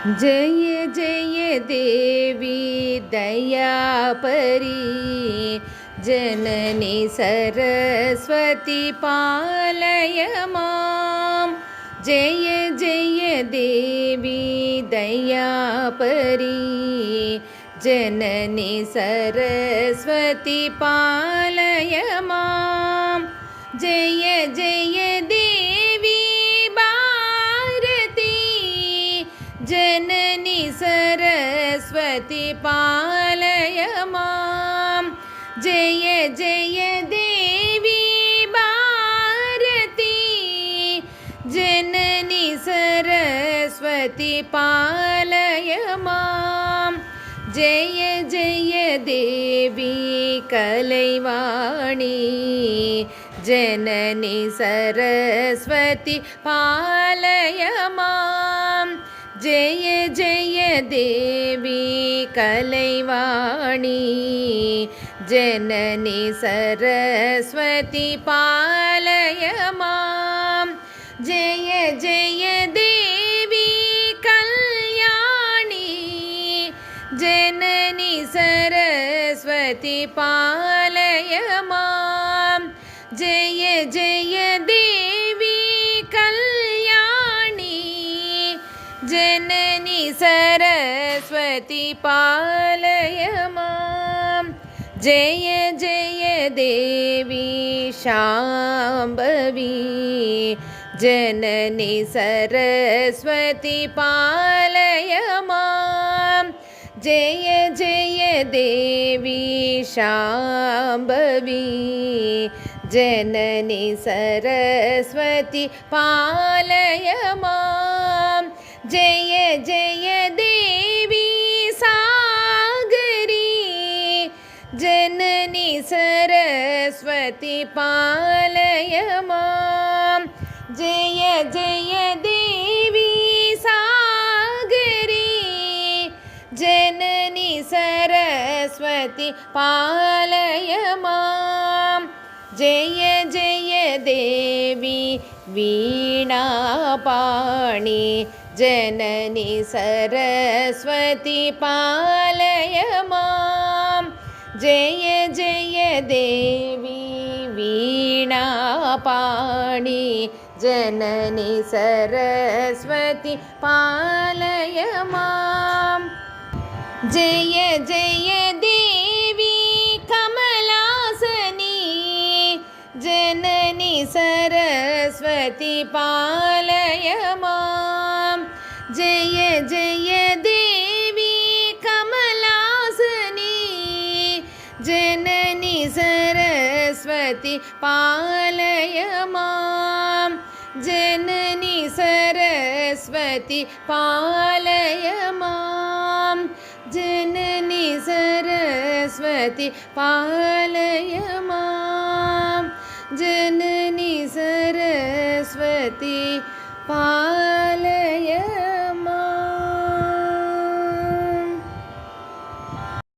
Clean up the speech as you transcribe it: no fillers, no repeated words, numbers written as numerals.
जय जय देवी दयापरी जननी सरस्वती पालय मां। जय जय देवी दयापरी जननी सरस्वती पालय मां। जय जय देवी जननी सरस्वती पालय मां। जय जय देवी भारती जननी सरस्वती पालय मां। जय जय देवी कलैवाणी जननी सरस्वती पालय मां। जय जय देवी कलैवाणी जननी सरस्वती पालय मां। जय जय देवी कल्याणी जननी सरस्वती पालय मां। जय जय देवी जननी सरस्वती पालय मां। जय जय देवी शाम्भवी जननी सरस्वती पालय मां। जय जय देवी शाम्भवी जननी सरस्वती पालय मां। जय जय देवी सागरी जननी सरस्वती पालय मां। जय जय देवी सागरी जननी सरस्वती पालय मां। जय जय देवी वीणापाणि जननी सरस्वती पालय मां। जय जय देवी वीणापाणि जननी सरस्वती पालय मां। जय जय देवी कमलासनी जननी सरस्वती पालय मां। जय जय देवी कमलासनी जननी सरस्वती पालय मां। जननी सरस्वती पालय मां। जननी सरस्वती पालय मां। जननी सरस्वती पालय